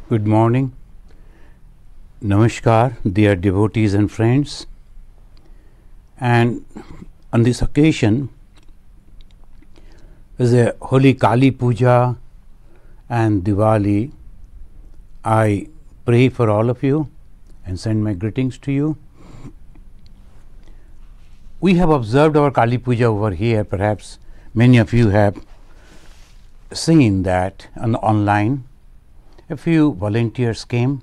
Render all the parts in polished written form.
Good morning. Namaskar, dear devotees and friends. And on this occasion, as a holy Kali Puja and Diwali, I pray for all of you and send my greetings to you. We have observed our Kali Puja over here. Perhaps many of you have seen that online. A few volunteers came,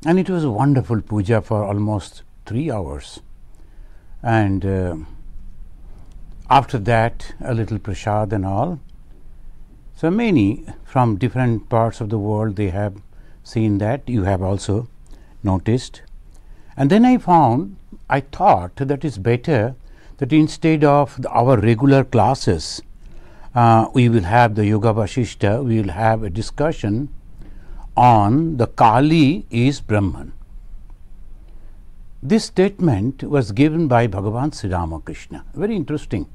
and it was a wonderful puja for almost 3 hours. And after that, a little prasad and all. So many from different parts of the world, they have seen that. You have also noticed. And then I thought that it's better that instead of our regular classes, we will have the Yoga Vasishta, we will have a discussion on the Kali is Brahman. This statement was given by Bhagavan Sri Ramkrishna. Very interesting.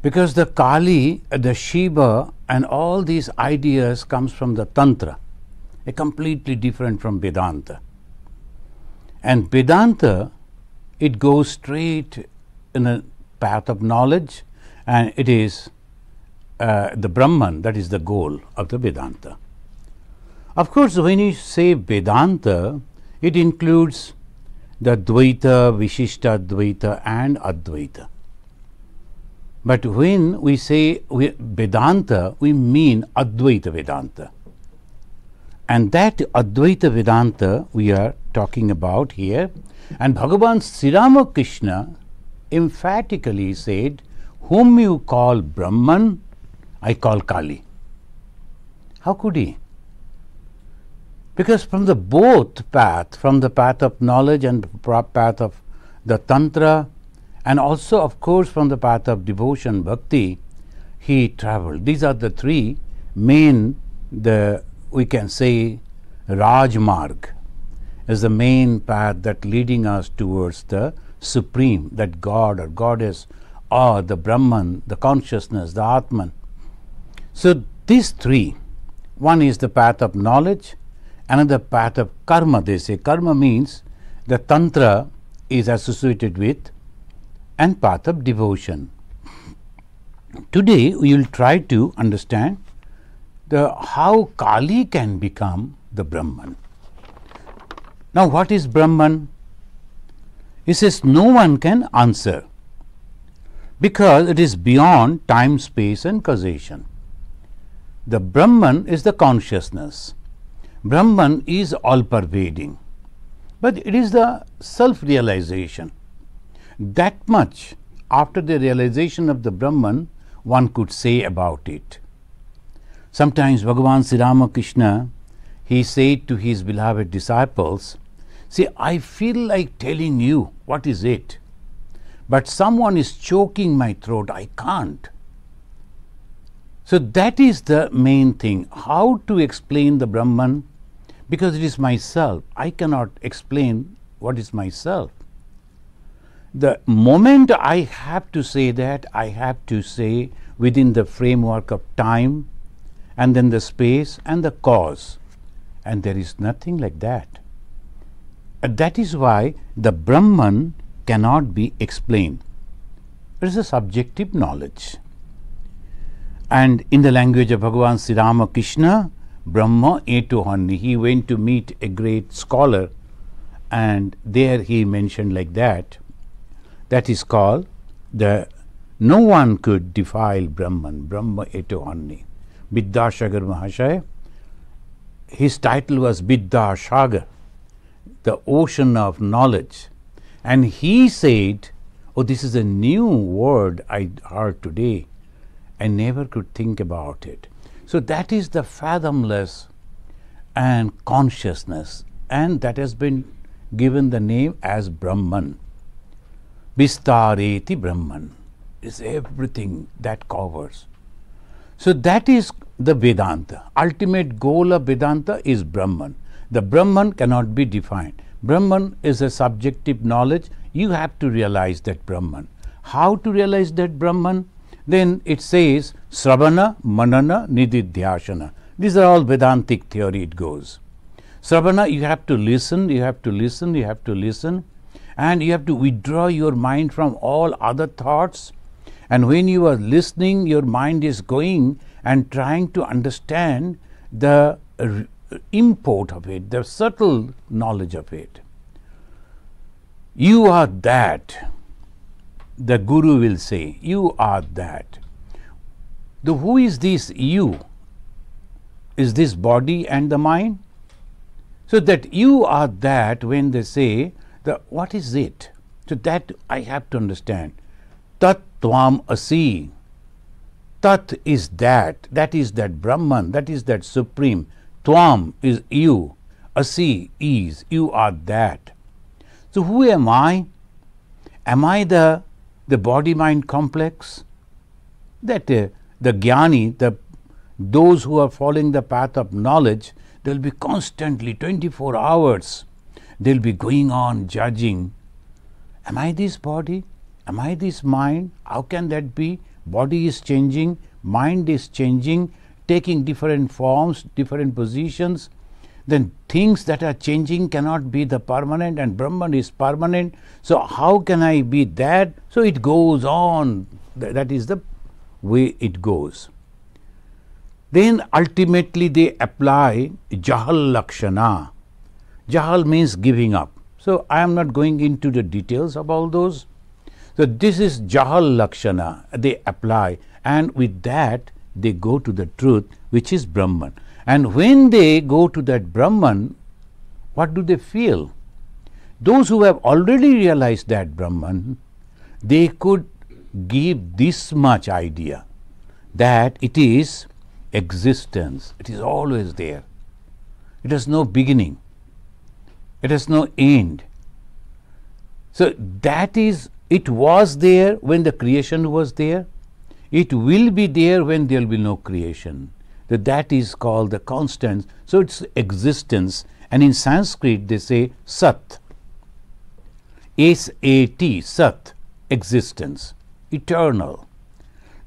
Because the Kali, the Shiva and all these ideas comes from the Tantra, a completely different from Vedanta. And Vedanta, it goes straight in a path of knowledge, and it is the Brahman, that is the goal of the Vedanta. Of course, when you say Vedanta, it includes the Dvaita, Vishishta Dvaita and Advaita. But when we say Vedanta, we mean Advaita Vedanta. And that Advaita Vedanta we are talking about here. And Bhagavan Sri Ramakrishna emphatically said, whom you call Brahman, I call Kali. How could he? Because from the both path, from the path of knowledge and path of the Tantra, and also of course from the path of devotion, bhakti, he traveled. These are the three main, we can say, Rajmarg is the main path that leading us towards the Supreme, that God or Goddess or the Brahman, the consciousness, the Atman. So these three, one is the path of knowledge, another path of karma. They say karma means the Tantra is associated with, and path of devotion. Today we will try to understand how Kali can become the Brahman. Now what is Brahman? He says no one can answer, because it is beyond time, space and causation. The Brahman is the consciousness. Brahman is all-pervading, but it is the self-realization. That much after the realization of the Brahman one could say about it. Sometimes Bhagavan Sri Ramakrishna, he said to his beloved disciples, see, I feel like telling you what is it, but someone is choking my throat, I can't. So that is the main thing, how to explain the Brahman, because it is myself. I cannot explain what is myself. The moment I have to say that, I have to say within the framework of time and then the space and the cause, and there is nothing like that. And that is why the Brahman cannot be explained. It is a subjective knowledge. And in the language of Bhagavan Sri Ramakrishna, Brahma eto hanni, he went to meet a great scholar, and there he mentioned like that. That is called no one could defile Brahman, Brahma eto hanni. Vidyasagar Mahashaya, his title was Vidyasagar, the ocean of knowledge. And he said, oh, this is a new word I heard today. I never could think about it. So that is the fathomless and consciousness, and that has been given the name as Brahman. Vistareti Brahman is everything that covers. So that is the Vedanta. Ultimate goal of Vedanta is Brahman. The Brahman cannot be defined. Brahman is a subjective knowledge. You have to realize that Brahman. How to realize that Brahman? Then it says Sravana, Manana, Nididhyasana. These are all Vedantic theory, it goes. Sravana, you have to listen, you have to listen, you have to listen, and you have to withdraw your mind from all other thoughts. And when you are listening, your mind is going and trying to understand the import of it, the subtle knowledge of it. You are that, the Guru will say, you are that. Who is this you? Is this body and the mind? So that you are that, when they say, what is it? So that I have to understand. Tat Tvam Asi. Tat is that is that Brahman, that is that Supreme. Tvam is you. Asi is, you are that. So who am I? Am I the body-mind complex? That the Jnani, those who are following the path of knowledge, they will be constantly 24 hours. They will be going on judging. Am I this body? Am I this mind? How can that be? Body is changing, mind is changing, taking different forms, different positions. Then things that are changing cannot be the permanent, and Brahman is permanent. So how can I be that? So it goes on. That is the way it goes. Then ultimately they apply Jahal Lakshana. Jahal means giving up. So I am not going into the details of all those. So this is Jahal Lakshana they apply, and with that they go to the truth, which is Brahman. And when they go to that Brahman, what do they feel? Those who have already realized that Brahman, they could give this much idea that it is existence. It is always there. It has no beginning. It has no end. So that is, it was there when the creation was there. It will be there when there will be no creation. That is called the constant. So it's existence. And in Sanskrit they say Sat. S-A-T, Sat, existence, eternal.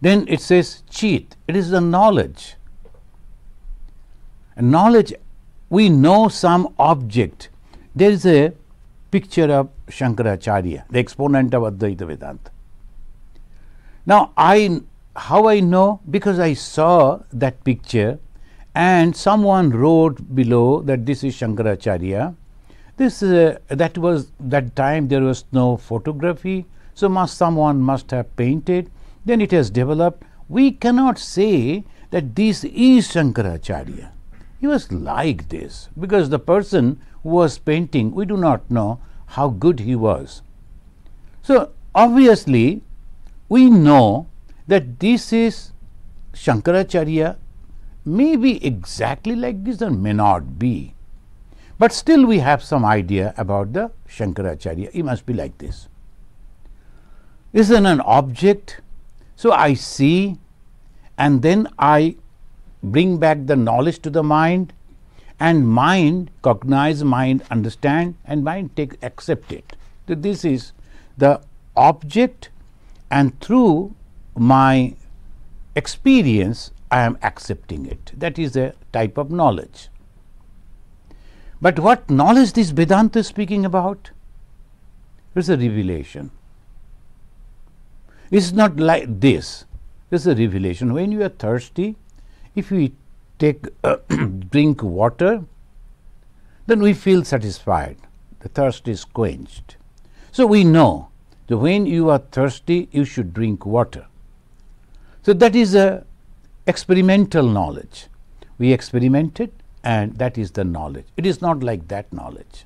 Then it says Chit, it is the knowledge. And knowledge, we know some object. There is a picture of Shankaracharya, the exponent of Advaita Vedanta. Now, how I know? Because I saw that picture and someone wrote below that this is Shankaracharya. That time there was no photography, so someone must have painted. Then it has developed. We cannot say that this is Shankaracharya. He was like this, because the person who was painting, we do not know how good he was. So obviously we know that this is Shankaracharya, may be exactly like this or may not be. But still we have some idea about the Shankaracharya. He must be like this. This is an object. So I see, and then I bring back the knowledge to the mind, and mind cognize, mind understand, and mind accept it. So this is the object, and through my experience I am accepting it. That is a type of knowledge. But what knowledge this Vedanta is speaking about? It is a revelation. It is not like this. It is a revelation. When you are thirsty, if we drink water, then we feel satisfied. The thirst is quenched. So we know that when you are thirsty, you should drink water. So that is a experimental knowledge. We experimented, and that is the knowledge. It is not like that knowledge.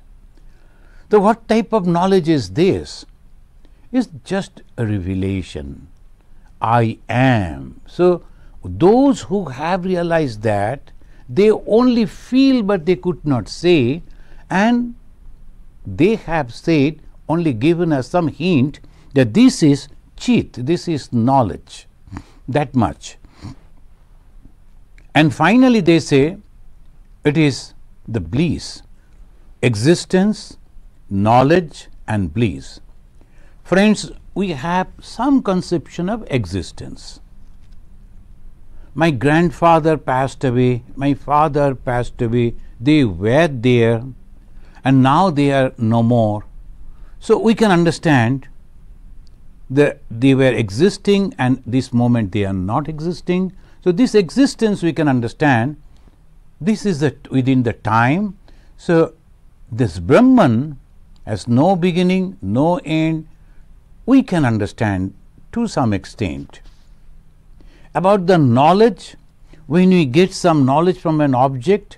So what type of knowledge is this? It's just a revelation. I am. So those who have realized that, they only feel but they could not say, and they have said, only given us some hint that this is Chit, this is knowledge, that much. And finally they say it is the bliss, existence, knowledge and bliss. Friends, we have some conception of existence, My grandfather passed away, my father passed away, they were there and now they are no more. So we can understand that they were existing and this moment they are not existing. So this existence we can understand, this is within the time. So this Brahman has no beginning, no end, we can understand to some extent. About the knowledge, when we get some knowledge from an object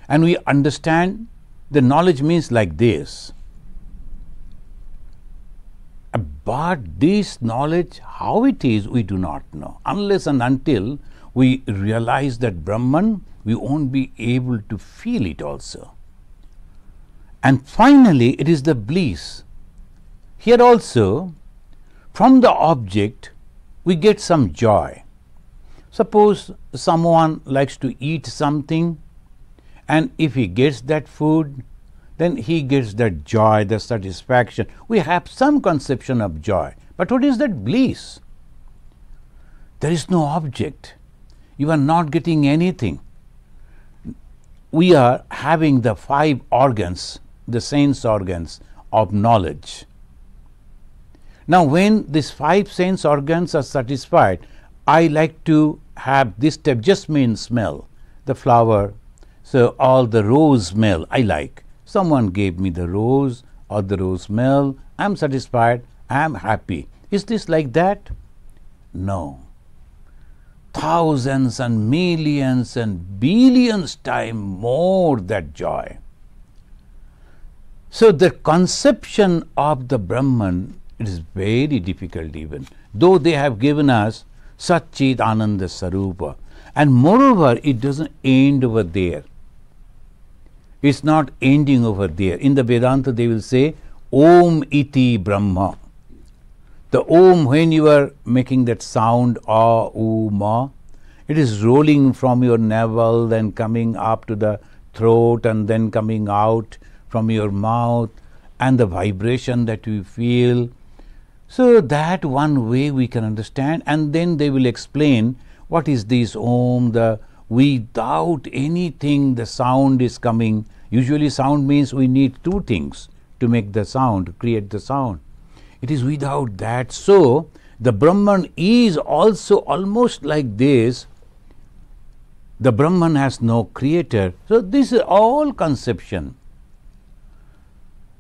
and we understand, the knowledge means like this. But this knowledge, how it is, we do not know. Unless and until we realize that Brahman, we won't be able to feel it also. And finally, it is the bliss. Here also, from the object, we get some joy. Suppose someone likes to eat something, and if he gets that food, then he gets that joy, the satisfaction. We have some conception of joy. But what is that bliss? There is no object. You are not getting anything. We are having the 5 organs, the sense organs of knowledge. Now, when these 5 sense organs are satisfied, I like to have this type, jasmine smell, the flower, so all the rose smell I like. Someone gave me the rose or the rose smell, I am satisfied, I am happy. Is this like that? No. Thousands and millions and billions times more that joy. So the conception of the Brahman, it is very difficult even, though they have given us Satchidananda Sarupa. And moreover, it doesn't end over there. It's not ending over there. In the Vedanta, they will say, Om iti Brahma. The Om, when you are making that sound, A, U, Ma, it is rolling from your navel, then coming up to the throat, and then coming out from your mouth, and the vibration that we feel. So that one way we can understand, and then they will explain what is this Om, without anything the sound is coming. Usually sound means we need 2 things to make the sound, create the sound. It is without that. So the Brahman is also almost like this. The Brahman has no creator. So this is all conception.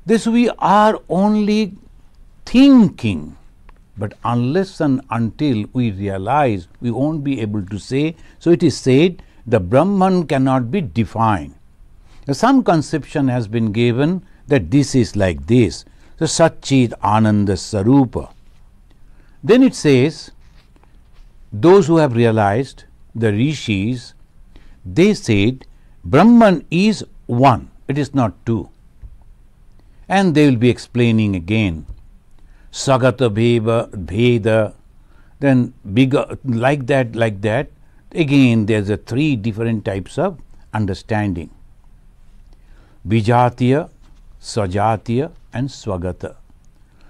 This we are only thinking. But unless and until we realize, we won't be able to say. So it is said, the Brahman cannot be defined. Some conception has been given that this is like this. So Satchid Ananda Sarupa. Then it says, those who have realized, the rishis, they said Brahman is one, it is not 2. And they will be explaining again. Sagata Bheda, then bigger, like that. Again, there's 3 different types of understanding. Bijatiya, Sajatiya and Swagata.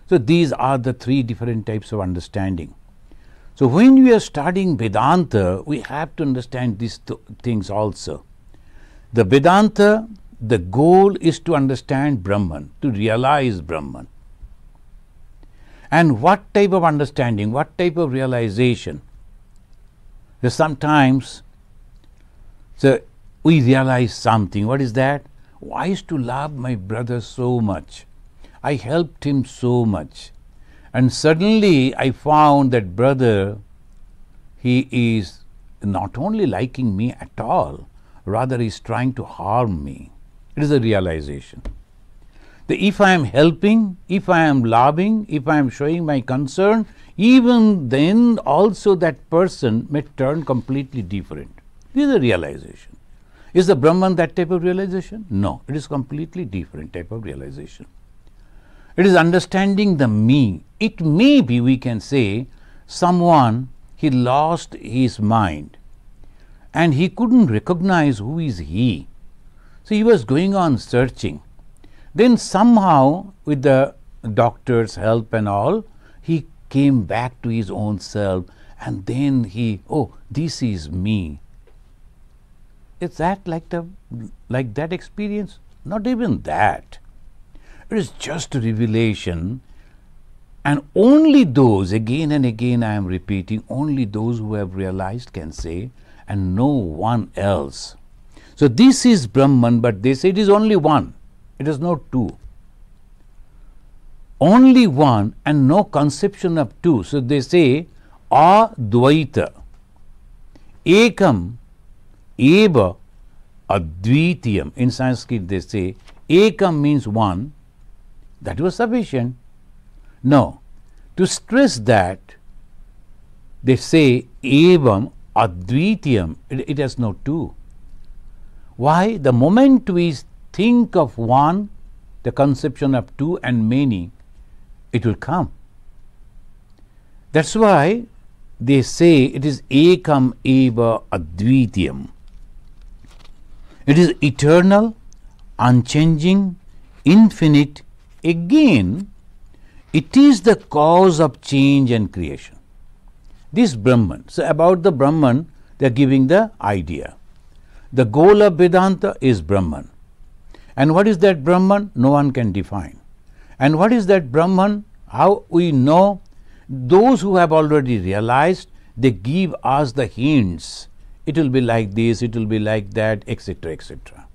So these are the 3 different types of understanding. So when we are studying Vedanta, we have to understand these things also. The Vedanta, the goal is to understand Brahman, to realize Brahman. And what type of understanding, what type of realization? Sometimes we realize something. What is that? I used to love my brother so much. I helped him so much. And suddenly I found that brother, he is not only liking me at all, rather he is trying to harm me. It is a realization. If I am helping, if I am loving, if I am showing my concern, even then also that person may turn completely different. This is a realization. Is the Brahman that type of realization? No, it is completely different type of realization. It is understanding the me. It may be, we can say, someone, he lost his mind and he couldn't recognize who is he. So he was going on searching. Then somehow, with the doctor's help and all, he came back to his own self and then oh, this is me. Is that like that experience? Not even that. It is just a revelation, and only those, again and again I am repeating, only those who have realized can say, and no one else. So this is Brahman, but they say it is only one. It is not two. Only one and no conception of two. So they say Advaita, Ekam, Eva, Advitiyam. In Sanskrit they say Ekam means one. That was sufficient. No. To stress that, they say Evam Advitiyam. It has no two. Why? The moment we think of one, the conception of two and many, it will come. That's why they say it is Ekam Eva Advitiyam. It is eternal, unchanging, infinite. Again, it is the cause of change and creation. This Brahman. So about the Brahman, they are giving the idea. The goal of Vedanta is Brahman. And what is that Brahman? No one can define. And what is that Brahman? How we know? Those who have already realized, they give us the hints. It will be like this, it will be like that, etc., etc.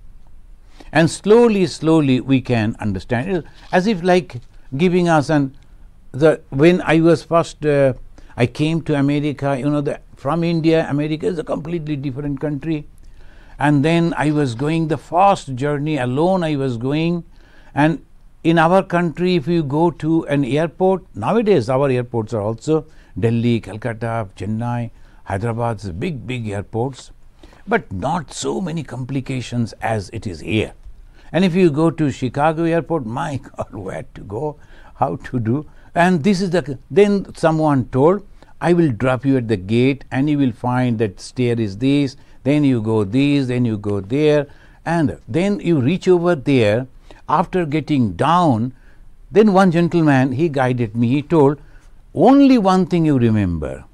And slowly, slowly we can understand it, as if like giving us when I was first, I came to America, from India, America is a completely different country. And then I was going the first journey alone, I was going. And in our country, if you go to an airport, nowadays our airports are also Delhi, Calcutta, Chennai, Hyderabad, big airports, but not so many complications as it is here. And if you go to Chicago airport, my God, where to go, how to do. And this is then someone told, I will drop you at the gate and you will find that stair is this, then you go this, then you go there, and then you reach over there. After getting down, then one gentleman, he guided me, he told, only one thing you remember,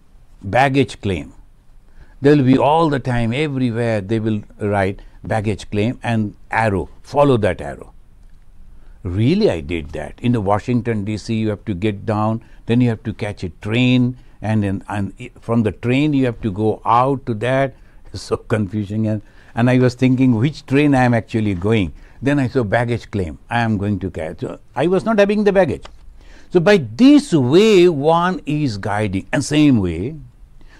baggage claim. There will be all the time, everywhere they will write baggage claim and arrow, follow that arrow. Really, I did that. In the Washington DC, you have to get down, then you have to catch a train, and from the train you have to go out to that. It's so confusing. And I was thinking which train I am actually going. Then I saw baggage claim, I am going to catch. So I was not having the baggage. So by this way, one is guiding. And same way,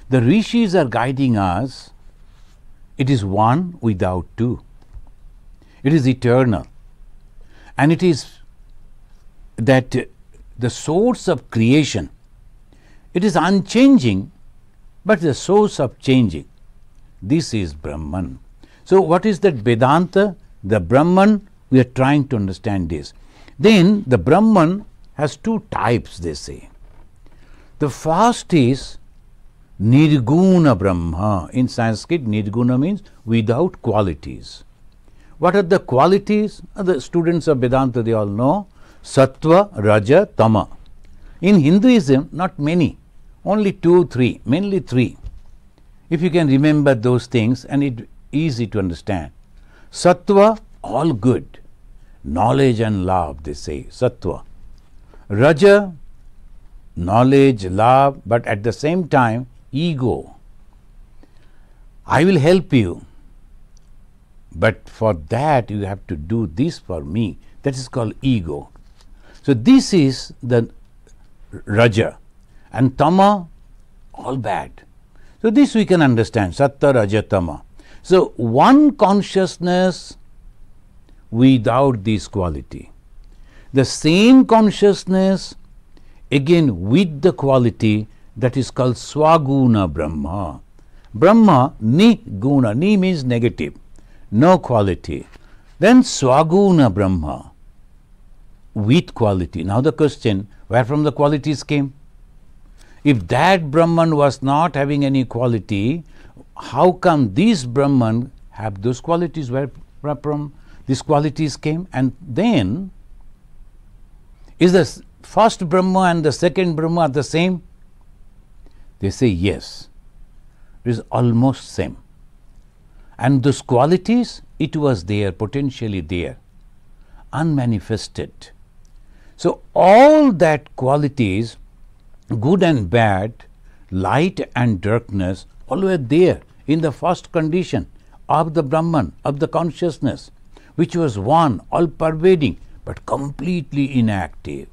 the rishis are guiding us. It is one without two. It is eternal. And it is that the source of creation. It is unchanging, but the source of changing. This is Brahman. So what is that Vedanta? The Brahman, we are trying to understand this. Then the Brahman has two types, they say. The first is Nirguna Brahma. In Sanskrit, Nirguna means without qualities. What are the qualities? The students of Vedanta, they all know. Sattva, Raja, Tama. In Hinduism, not many. Only 2, 3. Mainly 3. If you can remember those things, and it's easy to understand. Sattva, all good. Knowledge and love, they say. Sattva. Raja, knowledge, love, but at the same time, ego. I will help you, but for that you have to do this for me. That is called ego. So this is the Raja. And Tama, all bad. So this we can understand. Sattva, Raja, Tama. So one consciousness without this quality. The same consciousness again with the quality, that is called Swaguna Brahma. Brahma, Ni Guna. Ni means negative, no quality. Then Swaguna Brahma with quality. Now the question, where from the qualities came? If that Brahman was not having any quality, how come these Brahman have those qualities? Where from these qualities came? And then, is the first Brahma and the second Brahma the same? They say yes, it is almost same. And those qualities, it was there, potentially there, unmanifested. So all that qualities, good and bad, light and darkness, all were there in the first condition of the Brahman, of the consciousness, which was one, all pervading, but completely inactive.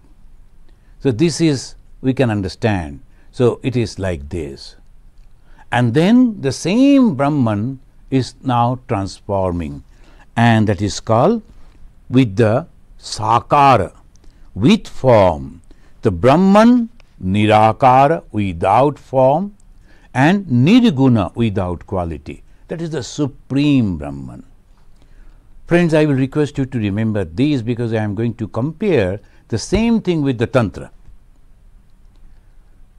So this is, we can understand. So it is like this. And then the same Brahman is now transforming, and that is called with the Sakara, with form. The Brahman, Nirakara, without form, and Nirguna, without quality. That is the supreme Brahman. Friends, I will request you to remember these, because I am going to compare the same thing with the Tantra.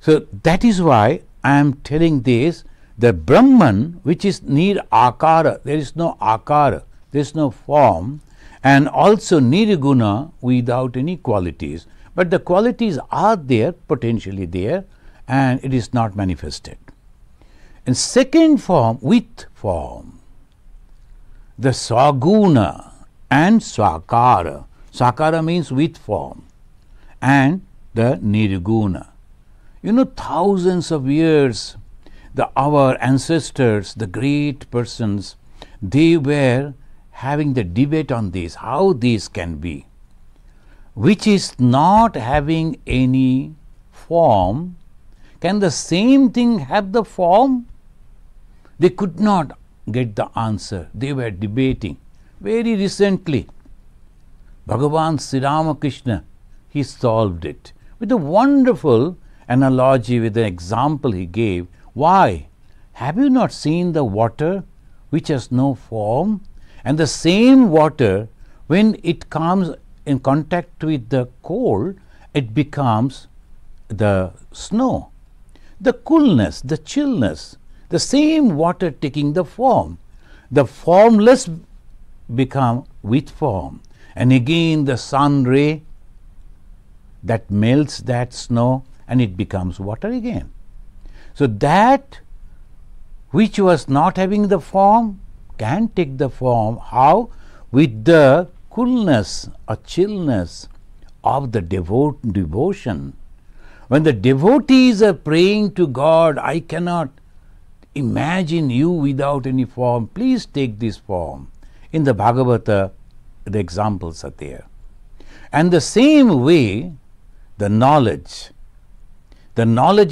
So that is why I am telling this, the Brahman, which is Nirakara, there is no Akara, there is no form, and also Nirguna, without any qualities. But the qualities are there, potentially there, and it is not manifested. And second form, with form, the Swaguna and Swakara. Swakara means with form, and the Nirguna. Thousands of years, our ancestors, the great persons, they were having the debate on this, how this can be, which is not having any form. Can the same thing have the form? They could not get the answer. They were debating. Very recently, Bhagavan Sri Ramkrishna, he solved it with a wonderful analogy, with an example he gave. Why? Have you not seen the water which has no form? And the same water, when it comes in contact with the cold, it becomes the snow. The coolness, the chillness, the same water taking the form. The formless become with form. And again the sun ray that melts that snow, and it becomes water again. So that which was not having the form can take the form. How? With the coolness or chillness of the devotion. When the devotees are praying to God, I cannot imagine you without any form. Please take this form. In the Bhagavata, the examples are there. And the same way, the knowledge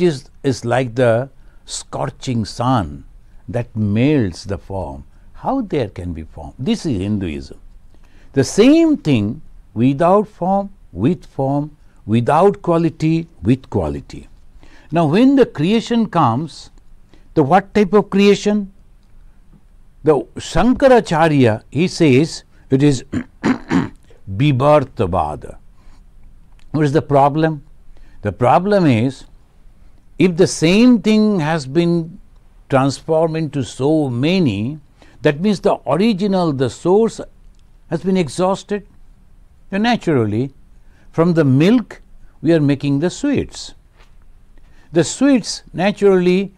is like the scorching sun that melts the form. How there can be form? This is Hinduism. The same thing, without form, without quality, with quality. Now when the creation comes, the what type of creation? The Shankaracharya, he says it is Bibhartavada. What is the problem? The problem is, if the same thing has been transformed into so many, that means the original, the source has been exhausted. And naturally, from the milk we are making the sweets. The sweets naturally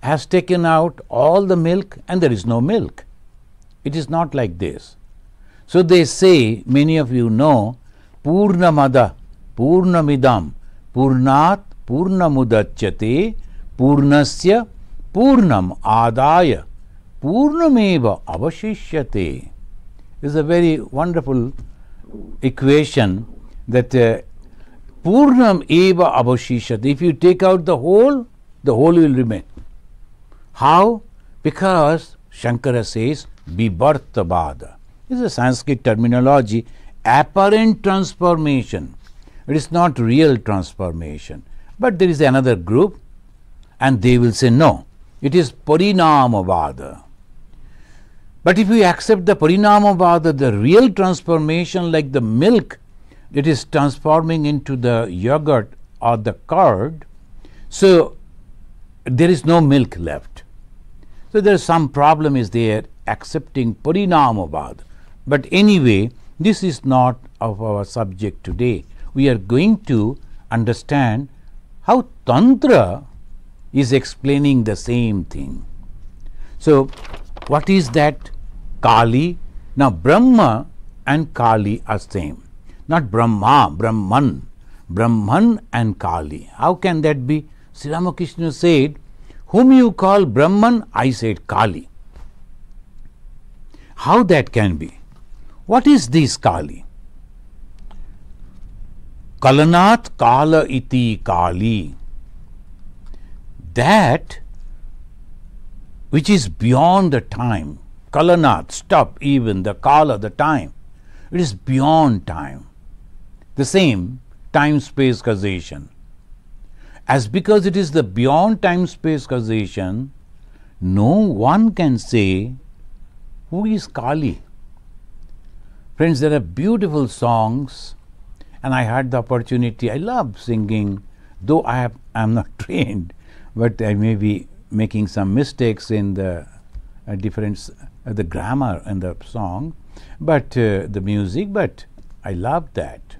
has taken out all the milk, and there is no milk. It is not like this. So they say, many of you know, Purnamada, Purnamidam, Purnat, Purnamudachyate, Purnasya, Purnam Adaya, Purnameva Avashishyate. This is a very wonderful equation that Purnam Eva Avashishyate. If you take out the whole will remain. How? Because Shankara says Bibhartavada. This is a Sanskrit terminology, apparent transformation. It is not real transformation. But there is another group, and they will say no, it is Parinamavada. But if we accept the Parinamavada, the real transformation, like the milk, it is transforming into the yogurt or the curd, so there is no milk left. So there is some problem is there accepting Parinamavada. But anyway, this is not of our subject today. We are going to understand how Tantra is explaining the same thing. So, what is that? Kali. Now, Brahma and Kali are same. Not Brahma, Brahman. Brahman and Kali. How can that be? Sri Ramakrishna said, whom you call Brahman, I said Kali. How that can be? What is this Kali? Kalanat Kala iti Kali. That which is beyond the time. Kalanat, stop, even the Kala, the time. It is beyond time. The same time-space causation. As because it is the beyond time-space causation, no one can say who is Kali. Friends, there are beautiful songs, and I had the opportunity. I love singing, though I am not trained, but I may be making some mistakes in the the grammar and the song, but the music. But I love that,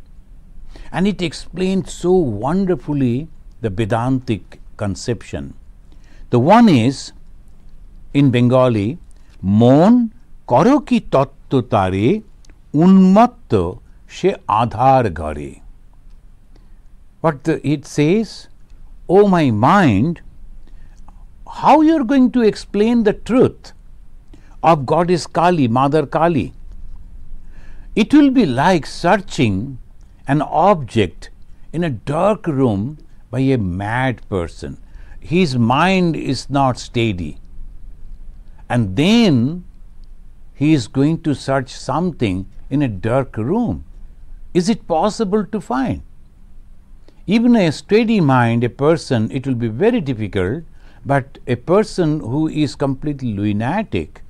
and it explains so wonderfully the Vedantic conception. The one is in Bengali, Mon karo ki tattva tare unmatto she adhar ghare. What it says, oh my mind, how you are going to explain the truth of Goddess Kali, Mother Kali? It will be like searching an object in a dark room by a mad person. His mind is not steady, and then he is going to search something in a dark room. Is it possible to find? Even a steady mind, a person, it will be very difficult, but a person who is completely lunatic,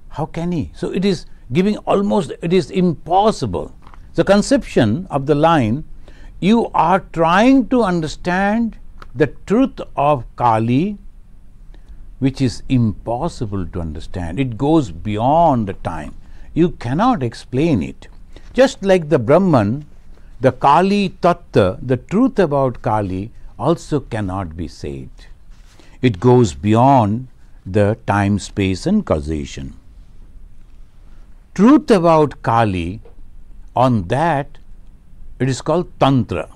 how can he? So it is giving almost, it is impossible. The conception of the line, you are trying to understand the truth of Kali, which is impossible to understand. It goes beyond the time. You cannot explain it. Just like the Brahman, the Kali Tattva, the truth about Kali, also cannot be said. It goes beyond the time, space, and causation. Truth about Kali, on that, it is called Tantra.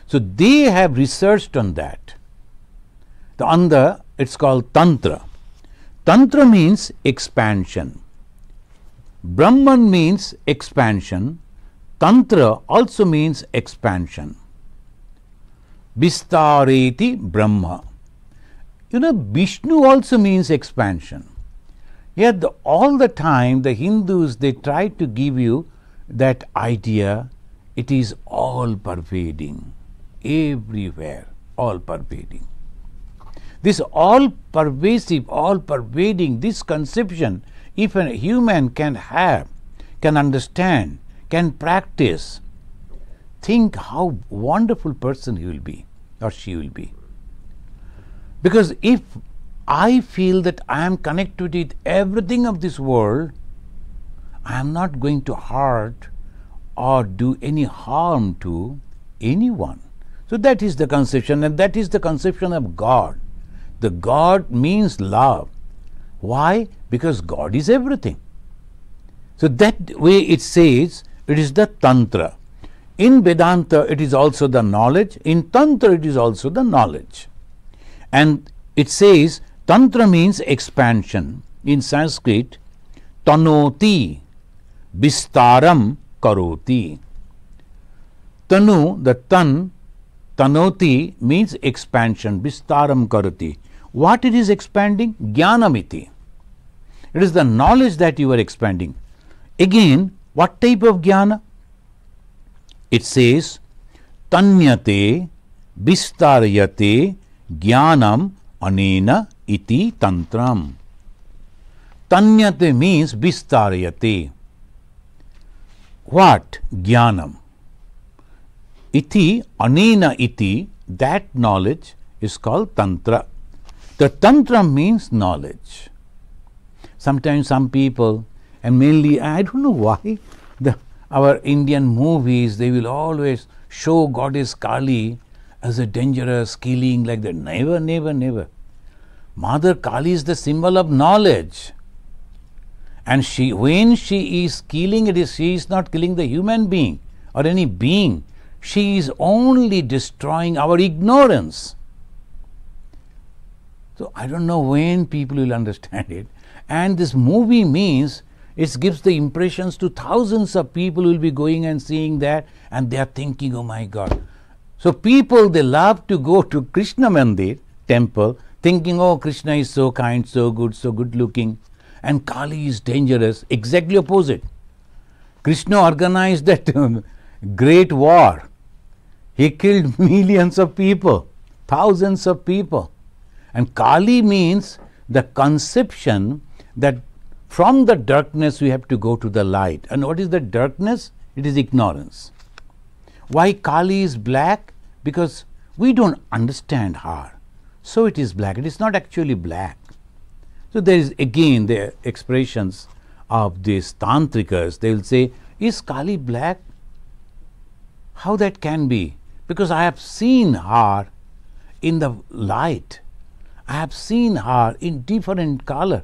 So they have researched on that. It's called Tantra. Tantra means expansion. Brahman means expansion. Tantra also means expansion. Vistareti Brahma. You know, Vishnu also means expansion. Yet all the time the Hindus, they try to give you that idea, it is all pervading, everywhere, all pervading. This all pervasive, all pervading, this conception, if a human can have, can understand, can practice, think how wonderful person he will be or she will be. Because if I feel that I am connected with everything of this world, I am not going to hurt or do any harm to anyone. So that is the conception, and that is the conception of God. The God means love. Why? Because God is everything. So that way it says it is the Tantra. In Vedanta it is also the knowledge. In Tantra it is also the knowledge. And it says Tantra means expansion. In Sanskrit, tanoti, vistaram karoti. Tanu, the tanoti means expansion, vistaram karoti. What it is expanding? Jnanamiti. It is the knowledge that you are expanding. Again, what type of jnana? It says, tanyate vistarayate jnanam anena iti tantram. Tanyate means vistarayate. What? Jnanam. Iti, anena iti, that knowledge is called tantra. The tantra means knowledge. Sometimes some people, and mainly I don't know why, our Indian movies, they will always show Goddess Kali as a dangerous, killing, like that. Never, never, never. Mother Kali is the symbol of knowledge. And when she is killing, she is not killing the human being or any being. She is only destroying our ignorance. So I don't know when people will understand it. And this movie means it gives the impressions to thousands of people who will be going and seeing that, and they are thinking, oh my God. So people, they love to go to Krishna Mandir temple thinking, oh, Krishna is so kind, so good looking, and Kali is dangerous. Exactly opposite. Krishna organized that great war. He killed millions of people, thousands of people. And Kali means the conception that from the darkness we have to go to the light. And what is the darkness? It is ignorance. Why Kali is black? Because we don't understand her. So it is black. It is not actually black. So there is again the expressions of these tantrikas. They will say, is Kali black? How that can be? Because I have seen her in the light. I have seen her in different color.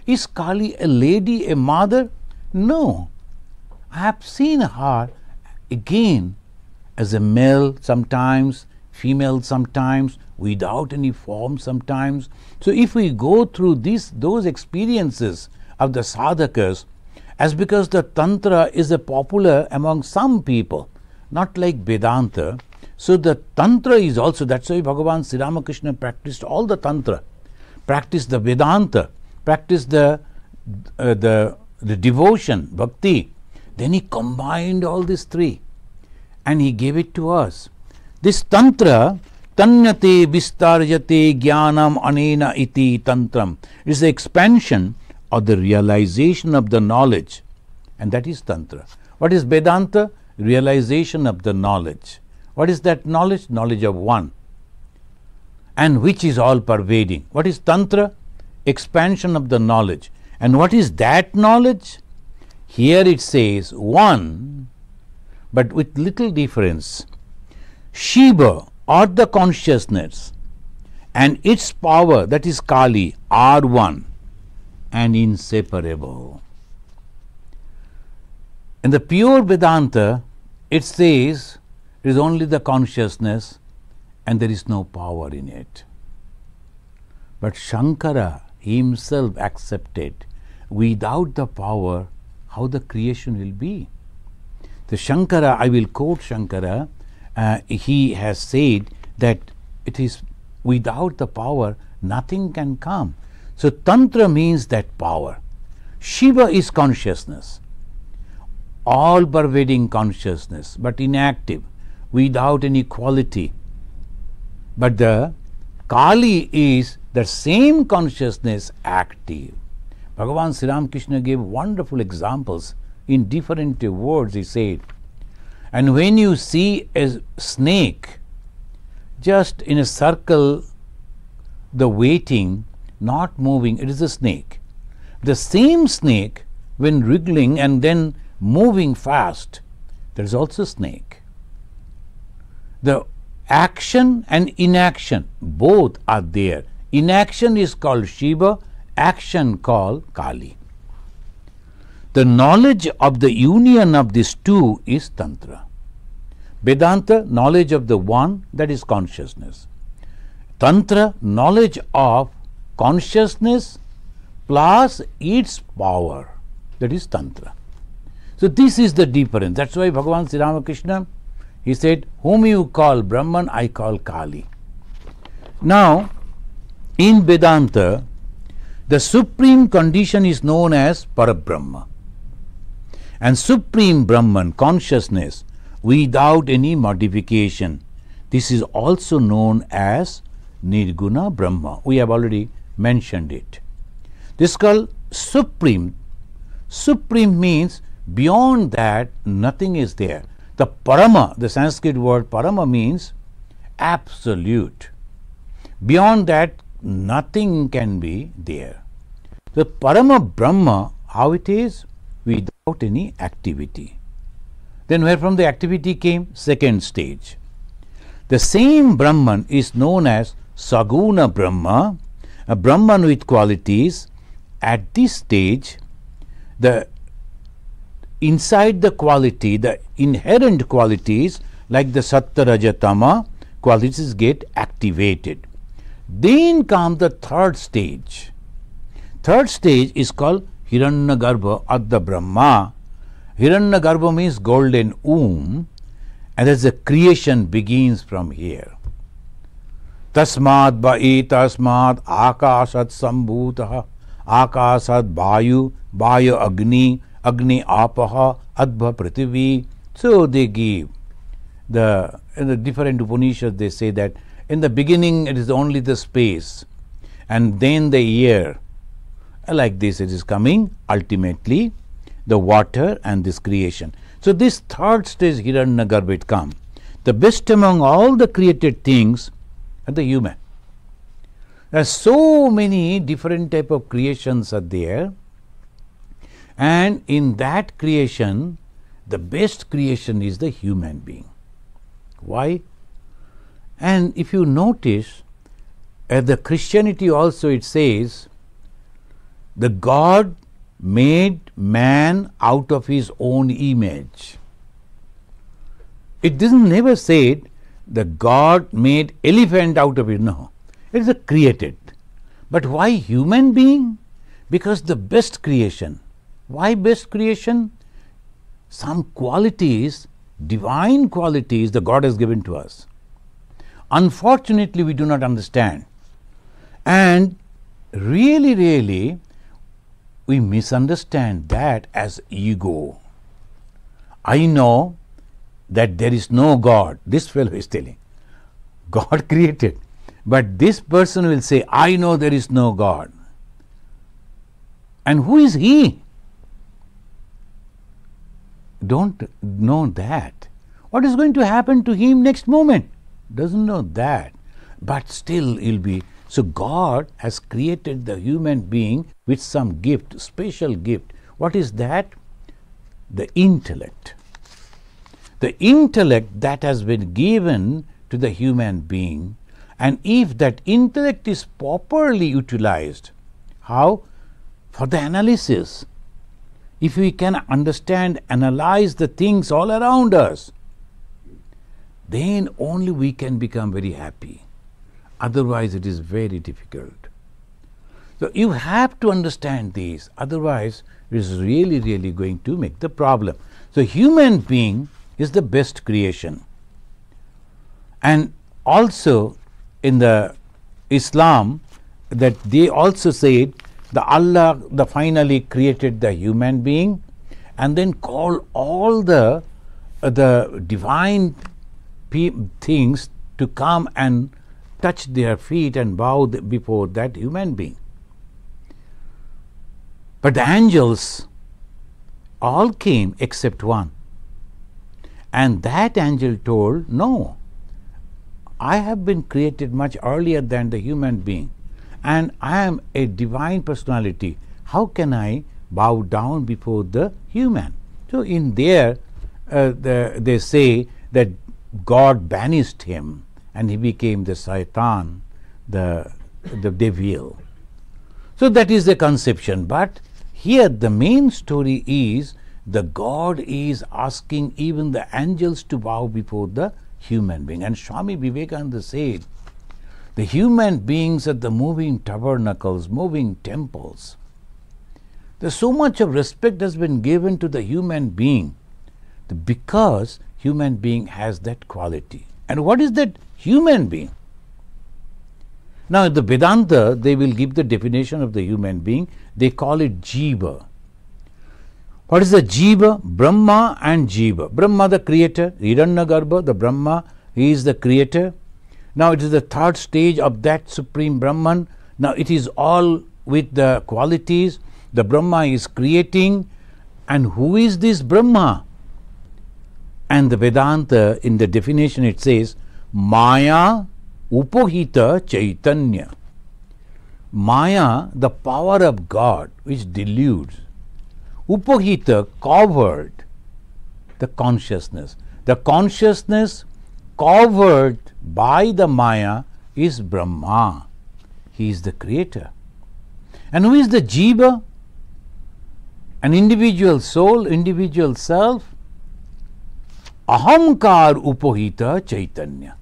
Is Kali a lady, a mother? No. I have seen her again as a male sometimes, female sometimes, without any form sometimes. So if we go through those experiences of the sadhakas, as because the Tantra is a popular among some people, not like Vedanta, so the Tantra is also, that's why Bhagavan Sri Ramakrishna practiced all the Tantra, practiced the Vedanta, practiced the devotion, bhakti. Then he combined all these three and he gave it to us. This Tantra, Tanyate Vistarjate Jnanam Anena Iti Tantram, is the expansion or the realization of the knowledge, and that is Tantra. What is Vedanta? Realization of the knowledge. What is that knowledge? Knowledge of one, and which is all pervading. What is Tantra? Expansion of the knowledge. And what is that knowledge? Here it says one, but with little difference. Shiva, or the consciousness, and its power, that is Kali, are one and inseparable. In the pure Vedanta, it says it is only the consciousness and there is no power in it. But Shankara himself accepted, without the power, how the creation will be. The Shankara, I will quote Shankara, he has said that it is without the power, nothing can come. So Tantra means that power. Shiva is consciousness, all pervading consciousness, but inactive, without any quality. But the Kali is the same consciousness, active. Bhagavan Sri Ramakrishna gave wonderful examples in different words. He said, and when you see a snake just in a circle, the waiting, not moving, it is a snake. The same snake, when wriggling and then moving fast, there is also snake. The action and inaction, both are there. Inaction is called Shiva, action called Kali. The knowledge of the union of these two is Tantra. Vedanta, knowledge of the one, that is consciousness. Tantra, knowledge of consciousness plus its power, that is Tantra. So this is the difference. That's why Bhagavan Sri Ramakrishna, he said, whom you call Brahman, I call Kali. Now, in Vedanta, the supreme condition is known as Parabrahma. And supreme Brahman, consciousness, without any modification, this is also known as Nirguna Brahma. We have already mentioned it. This is called supreme. Supreme means beyond that nothing is there. The Parama, the Sanskrit word Parama means absolute. Beyond that nothing can be there. The Parama Brahma, how it is? Without any activity. Then where from the activity came? Second stage. The same Brahman is known as Saguna Brahma, a Brahman with qualities. At this stage, inside the quality, the inherent qualities like the Sattva, Raja, Tama qualities get activated. Then comes the third stage. Third stage is called Hiranyagarbha Adda Brahma. Hiranyagarbha means golden womb, and as the creation begins from here. Tasmad ba'i tasmad akasat sambhutah akasat vayu vayu agni agni apaha adbha prithvi. So they give in the different Upanishads they say that in the beginning it is only the space, and then the air. Like this it is coming, ultimately the water and this creation. So this third stage Hiranyagarbha it comes. The best among all the created things are the human. There are so many different type of creations are there, and in that creation the best creation is the human being. Why? And if you notice, the Christianity also it says, the God made man out of his own image. It doesn't never say the God made elephant out of it. No, it is a created. But why human being? Because the best creation. Why best creation? Some qualities, divine qualities, the God has given to us. Unfortunately, we do not understand, and really we misunderstand that as ego. I know that there is no God. This fellow is telling God created, but this person will say, I know there is no God. And who is he? Don't know that. What is going to happen to him next moment? Doesn't know that, but still he'll be. So God has created the human being with some gift, special gift. What is that? The intellect. The intellect that has been given to the human being, and if that intellect is properly utilized, how? For the analysis. If we can understand, analyze the things all around us, then only we can become very happy. Otherwise, it is very difficult. So you have to understand this. Otherwise, it is really going to make the problem. So human being is the best creation. And also in the Islam, that they also said the Allah finally created the human being, and then call all the divine things to come and touch their feet and bow before that human being. But the angels all came except one, and that angel told, no, I have been created much earlier than the human being, and I am a divine personality. How can I bow down before the human? So in there they say that God banished him and he became the Satan, the devil. So that is the conception. But here the main story is the God is asking even the angels to bow before the human being. And Swami Vivekananda said, the human beings are the moving tabernacles, moving temples. There's so much of respect has been given to the human being because human being has that quality. And what is that human being? Now in the Vedanta, they will give the definition of the human being. They call it Jiva. What is the Jiva? Brahma and Jiva. Brahma the creator, Hiranyagarbha, the Brahma, he is the creator. Now it is the third stage of that supreme Brahman. Now it is all with the qualities. The Brahma is creating. And who is this Brahma? And the Vedanta, in the definition it says, Maya Upohita Chaitanya. Maya, the power of God which deludes. Upohita, covered the consciousness. The consciousness covered by the Maya is Brahma. He is the creator. And who is the Jiva? An individual soul, individual self. Ahamkar upohita chaitanya.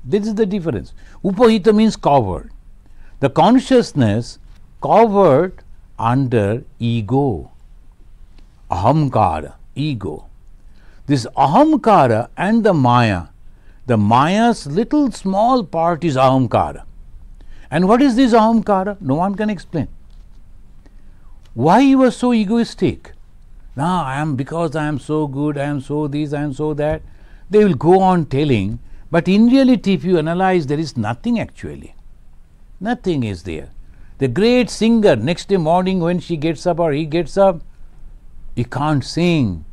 This is the difference. Upohita means covered. The consciousness covered under ego. Ahamkara, ego. This ahamkara and the Maya's little small part is ahamkara. And what is this ahamkara? No one can explain. Why he was so egoistic? Now because I am so good, I am so this, I am so that. They will go on telling, but in reality if you analyze, there is nothing actually. Nothing is there. The great singer, next day morning when she gets up or he gets up, he can't sing.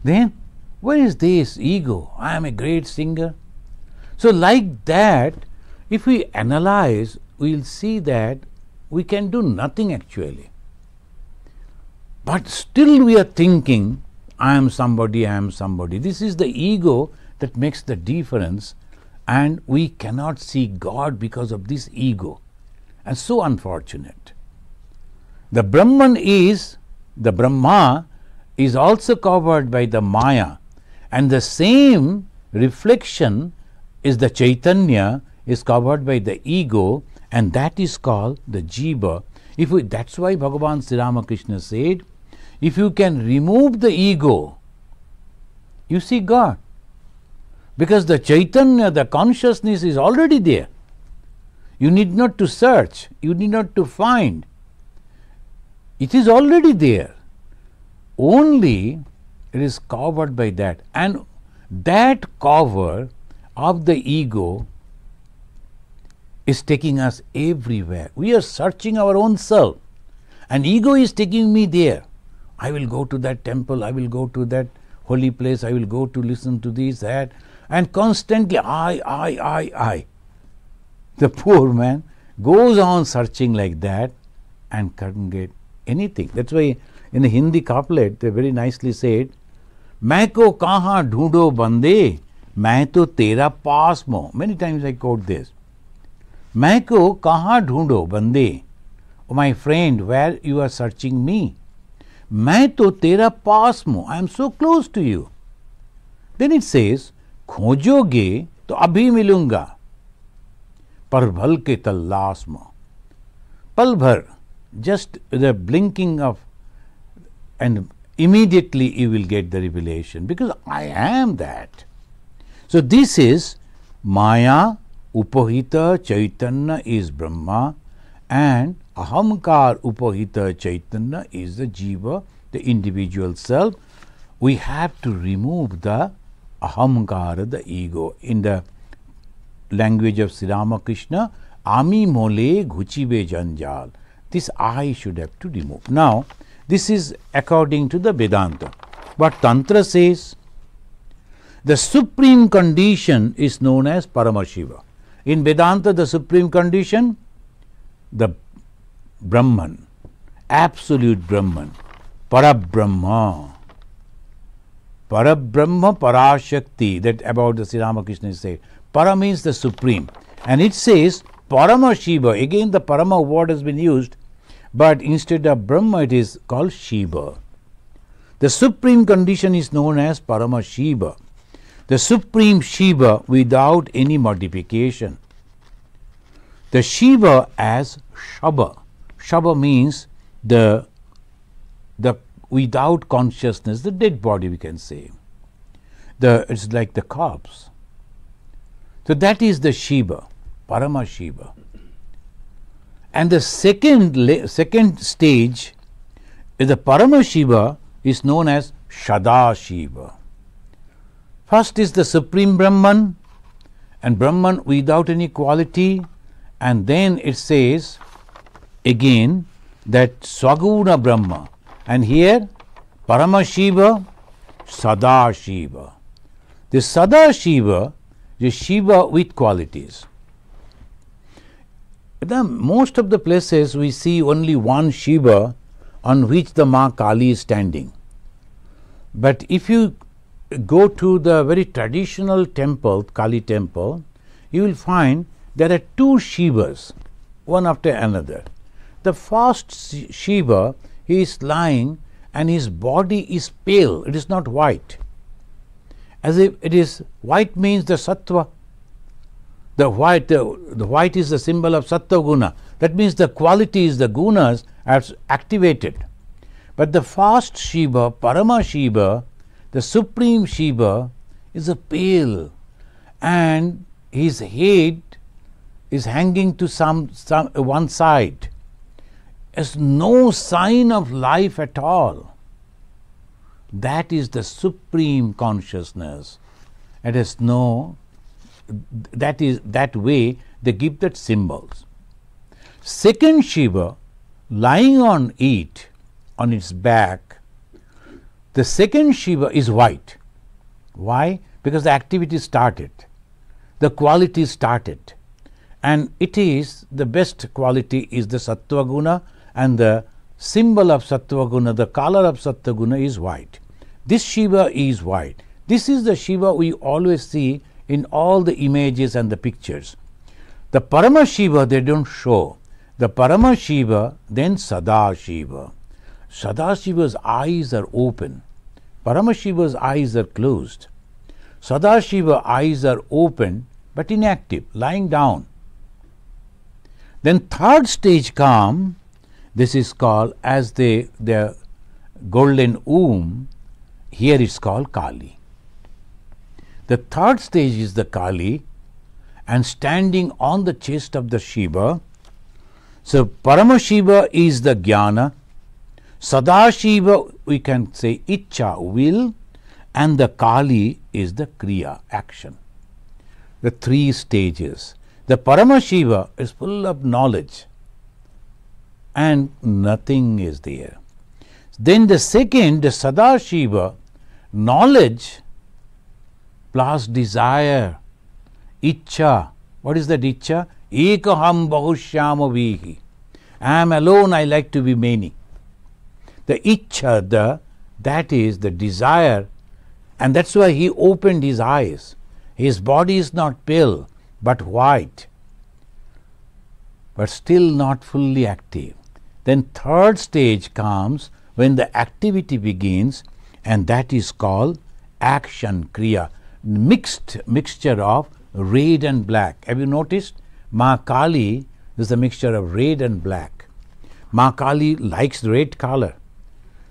Then where is this ego? I am a great singer. So like that, if we analyze, we will see that we can do nothing actually. But still we are thinking, I am somebody, I am somebody. This is the ego that makes the difference, and we cannot see God because of this ego. And so unfortunate. The Brahma is also covered by the Maya, and the same reflection is the Chaitanya is covered by the ego, and that is called the Jiva. That's why Bhagavan Sri Ramakrishna said, if you can remove the ego, you see God. Because the Chaitanya, the consciousness is already there. You need not to search, you need not to find. It is already there. Only it is covered by that. And that cover of the ego is taking us everywhere. We are searching our own self, and ego is taking me there. I will go to that temple, I will go to that holy place, I will go to listen to this, that, and constantly I. The poor man goes on searching like that and can't get anything. That's why in the Hindi couplet they very nicely said, "Main ko kahan dhoondho bande, main to tera paas mo." Many times I quote this. "Main ko kahan dhoondho bande." Oh my friend, where you are searching me? "Main to tera paas mo." I am so close to you. Then it says, "Khojoge to abhi milunga, par bhal ke tallas mo." Pal bhar, just the blinking of, and immediately you will get the revelation, because I am that. So this is Maya, Upohita Chaitanya is Brahma, and Ahamkar Upohita Chaitanya is the Jiva, the individual self. We have to remove the Ahamkara, the ego. In the language of Sri Ramakrishna, Ami mole ghuchibe janjal. This I should have to remove. Now, this is according to the Vedanta. But Tantra says, the supreme condition is known as Paramashiva. In Vedanta, the supreme condition, the Brahman, absolute Brahman, Parabrahma. Parabrahma, Parashakti, that about the Sri Ramakrishna is said. Para means the supreme. And it says Paramashiva. Again the Parama word has been used, but instead of Brahma it is called Shiva. The supreme condition is known as Paramashiva. The supreme Shiva without any modification. The Shiva as Shaba. Shaba means the without consciousness, the dead body, we can say. It's like the corpse. So that is the Shiva, Paramashiva. And the second stage is the Paramashiva is known as Shadashiva. First is the Supreme Brahman, and Brahman without any quality, and then it says again that Swaguna Brahma, and here Paramashiva, Sadashiva. The Sadashiva is Shiva with qualities. Most of the places we see only one Shiva on which the Ma Kali is standing. But if you go to the very traditional temple, Kali temple, you will find there are two Shivas, one after another. The first Shiva, he is lying and his body is pale, it is not white. As if it is white means the sattva. The white is the symbol of sattva guna. That means the qualities, the gunas are activated. But the first Shiva, Parama Shiva, the supreme Shiva, is a pale, and his head is hanging to some one side. There's no sign of life at all. That is the supreme consciousness. It has no, that is that way they give that symbols. Second Shiva, lying on it, on its back, the second Shiva is white. Why? Because the activity started, the quality started, and it is the best quality is the sattva guna, and the symbol of sattva guna, the color of sattva guna is white. This Shiva is white. This is the Shiva we always see in all the images and the pictures. The Parama Shiva they don't show. The Parama Shiva, then Sadashiva. Sadashiva's eyes are open. Parama Shiva's eyes are closed. Sadashiva's eyes are open but inactive, lying down. Then third stage come. This is called as the golden womb. Here it's called Kali. The third stage is the Kali, and standing on the chest of the Shiva. So Parama Shiva is the Jnana, Sadashiva we can say Ichcha, will, and the Kali is the Kriya, action. The three stages. The Parama Shiva is full of knowledge and nothing is there. Then the second, the Sadashiva, knowledge plus desire, Ichcha. What is that Ichcha? Ekaham bahushyama vihi. I am alone, I like to be many. The Ichcha, that is the desire, and that's why he opened his eyes. His body is not pale but white, but still not fully active. Then third stage comes when the activity begins, and that is called action, kriya, mixture of red and black. Have you noticed? Ma Kali is a mixture of red and black. Ma Kali likes red color.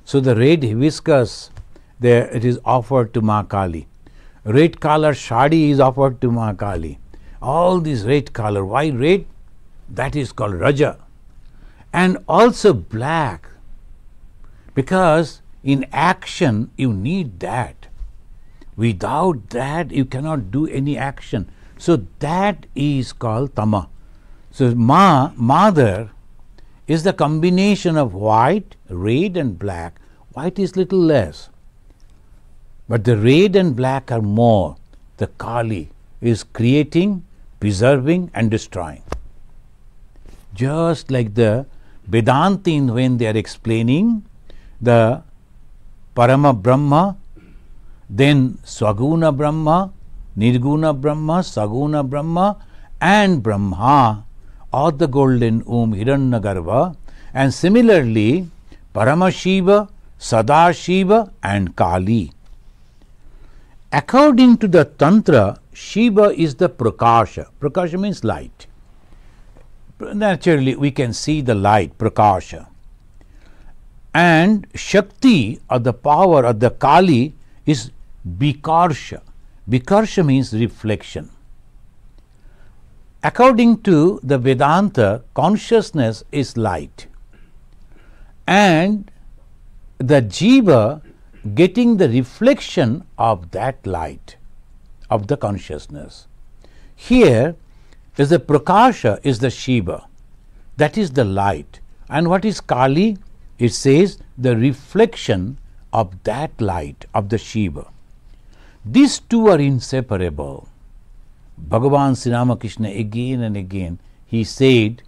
So the red hibiscus, there it is offered to Ma Kali. Red color shadi is offered to Ma Kali. All these red color. Why red? That is called Raja. And also black, because in action you need that. Without that you cannot do any action. So that is called Tama. So mother is the combination of white, red and black. White is little less, but the red and black are more. The Kali is creating, preserving and destroying. Just like the Vedantin when they are explaining the Parama Brahma, then Swaguna Brahma, Nirguna Brahma, Saguna Brahma and Brahma, or the golden womb Hiranyagarbha, and similarly Parama Shiva, Sadashiva and Kali. According to the Tantra, Shiva is the Prakasha. Prakasha means light. Naturally we can see the light, Prakasha. And Shakti, or the power of the Kali, is Vikarsha. Vikarsha means reflection. According to the Vedanta, consciousness is light, and the Jiva getting the reflection of that light of the consciousness. Here is the Prakasha, is the Shiva, that is the light. And what is Kali? It says the reflection of that light of the Shiva. These two are inseparable. Bhagavan Sri Ramakrishna again and again he said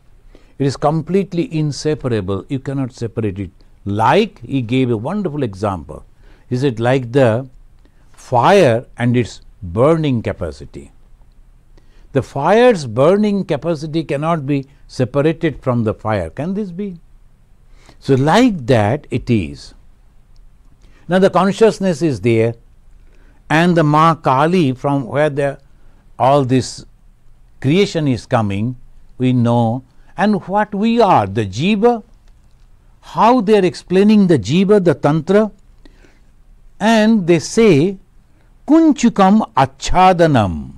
it is completely inseparable, you cannot separate it. Like he gave a wonderful example. He said like the fire and its burning capacity. The fire's burning capacity cannot be separated from the fire. Can this be? So like that it is. Now the consciousness is there, and the Ma Kali, from where all this creation is coming, we know, and what we are, the Jiva, how they are explaining the Jiva, the Tantra, and they say, Kunchukam Achhadanam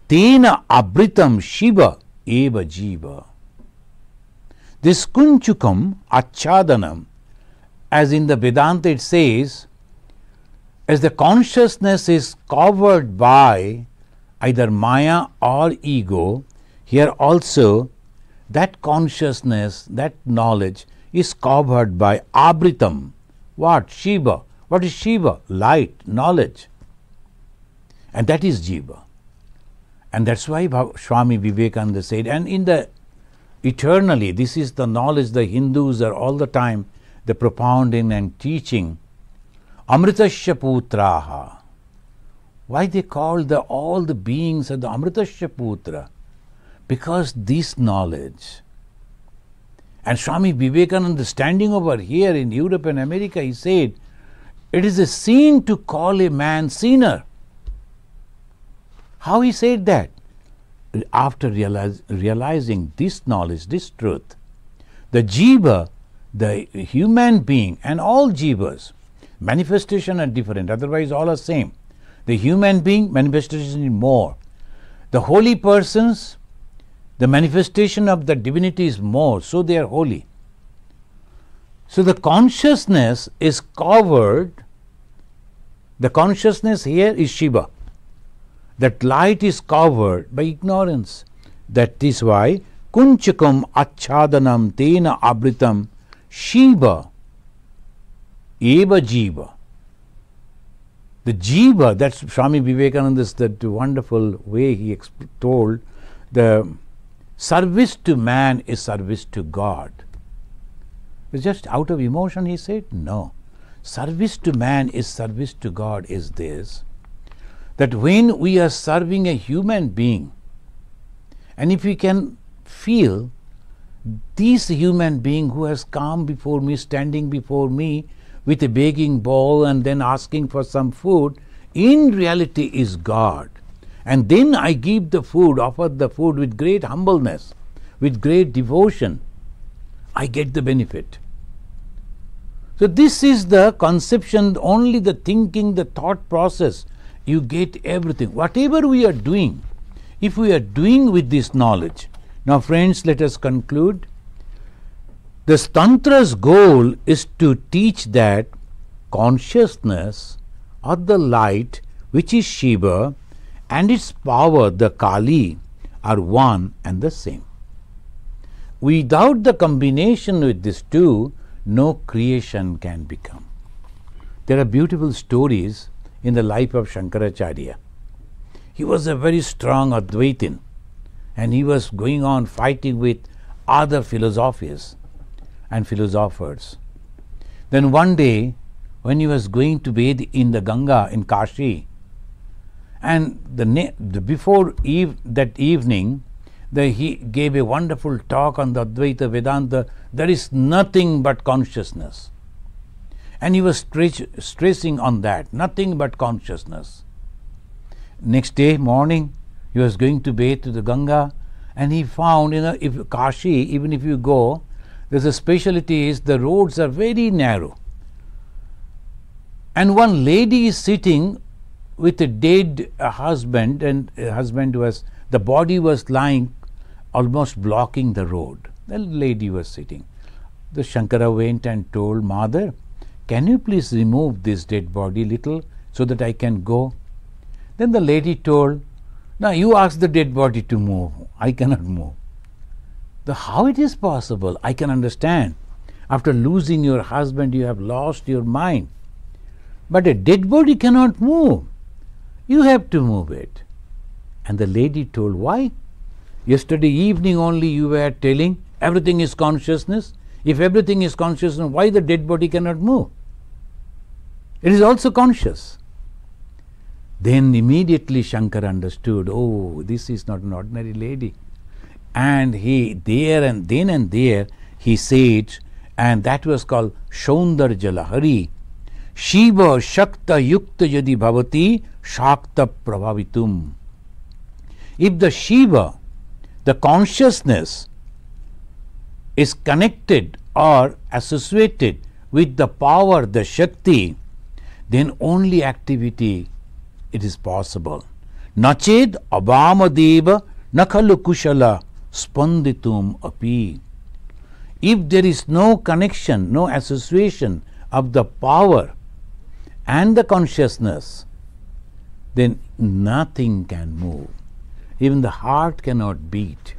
Tena Abritam Shiva Eva Jiva. This Kunchukam Achhadanam, as in the Vedanta it says, as the consciousness is covered by either Maya or ego, here also that consciousness, that knowledge is covered by Abritam. What? Shiva. What is Shiva? Light, knowledge. And that is Jiva. And that's why Swami Vivekananda said, and in the eternally, this is the knowledge the Hindus are all the time the propounding and teaching. Amritasya Putraha. Why they call all the beings are the Amritasya Putra? Because this knowledge. And Swami Vivekananda, standing over here in Europe and America, he said, it is a sin to call a man sinner. How he said that? After realizing this knowledge, this truth, the Jiva, the human being, and all Jivas, manifestation are different, otherwise all are same. The human being, manifestation is more. The holy persons, the manifestation of the divinity is more, so they are holy. So the consciousness is covered, the consciousness here is Shiva. That light is covered by ignorance. That is why Kunchakam Achhadanam Tena Abritam Shiva Eva Jiva. The Jiva, that's Swami Vivekananda's that wonderful way he told, the service to man is service to God. It's just out of emotion he said? No. Service to man is service to God is this, that when we are serving a human being, and if we can feel this human being who has come before me, standing before me with a begging bowl and then asking for some food, in reality is God. And then I give the food, offer the food with great humbleness, with great devotion, I get the benefit. So this is the conception, only the thinking, the thought process, you get everything. Whatever we are doing, if we are doing with this knowledge. Now friends, let us conclude. The Tantra's goal is to teach that consciousness or the light, which is Shiva, and its power, the Kali, are one and the same. Without the combination with these two, no creation can become. There are beautiful stories in the life of Shankaracharya. He was a very strong Advaitin, and he was going on fighting with other philosophies and philosophers. Then one day, when he was going to bathe in the Ganga in Kashi, and before that evening, he gave a wonderful talk on the Advaita Vedanta. There is nothing but consciousness. And he was stressing on that, nothing but consciousness. Next day morning, he was going to bathe to the Ganga, and he found, if Kashi, even if you go, there's a specialty is the roads are very narrow. And one lady is sitting with a dead husband, and the body was lying almost blocking the road. The lady was sitting. The Shankara went and told, Mother, can you please remove this dead body little so that I can go? Then the lady told, now you ask the dead body to move. I cannot move. How it is possible? I can understand. After losing your husband, you have lost your mind. But a dead body cannot move. You have to move it. And the lady told, why? Yesterday evening only you were telling everything is consciousness. If everything is consciousness, why the dead body cannot move? It is also conscious. Then immediately Shankar understood, oh, this is not an ordinary lady. And he there and then and there he said, and that was called Shaundarja Lahari, Shiva Shakta Yukta Yadi Bhavati Shakta Prabhavitum. If the Shiva, the consciousness, is connected or associated with the power, the Shakti, then only activity it is possible. Nached Abamadeva Nakhalu Kushala Spanditum Api. If there is no connection, no association of the power and the consciousness, then nothing can move. Even the heart cannot beat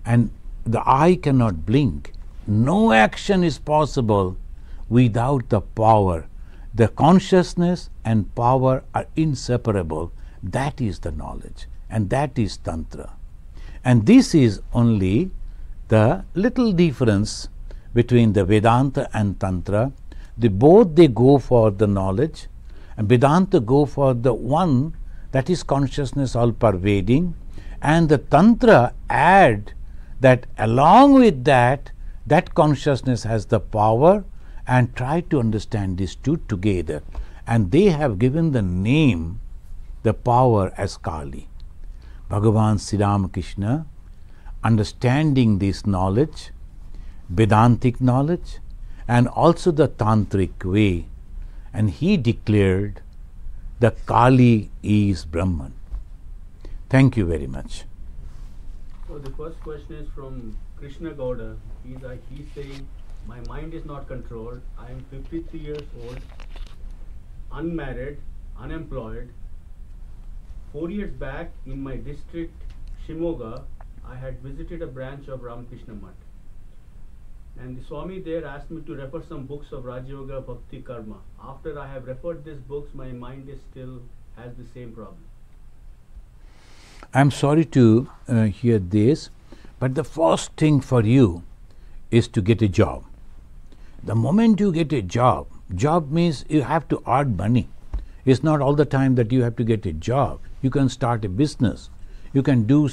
and the eye cannot blink. No action is possible without the power. The consciousness and power are inseparable. That is the knowledge, and that is Tantra. And this is only the little difference between the Vedanta and Tantra. Both they go for the knowledge, and Vedanta go for the one that is consciousness all pervading, and the Tantra add that along with that, that consciousness has the power, and try to understand these two together. And they have given the name, the power, as Kali. Bhagavan Sri Ramkrishna, understanding this knowledge, Vedantic knowledge, and also the Tantric way, and he declared the Kali is Brahman. Thank you very much. So the first question is from Krishna Gowda. He's saying, my mind is not controlled. I am 53 years old, unmarried, unemployed. 4 years back in my district, Shimoga, I had visited a branch of Ramkrishna Mutt. And the Swami there asked me to refer some books of Raja Yoga Bhakti Karma. After I have referred these books, my mind is still has the same problem. I am sorry to hear this, but the first thing for you is to get a job. The moment you get a job means you have to earn money. It's not all the time that you have to get a job. You can start a business. You can give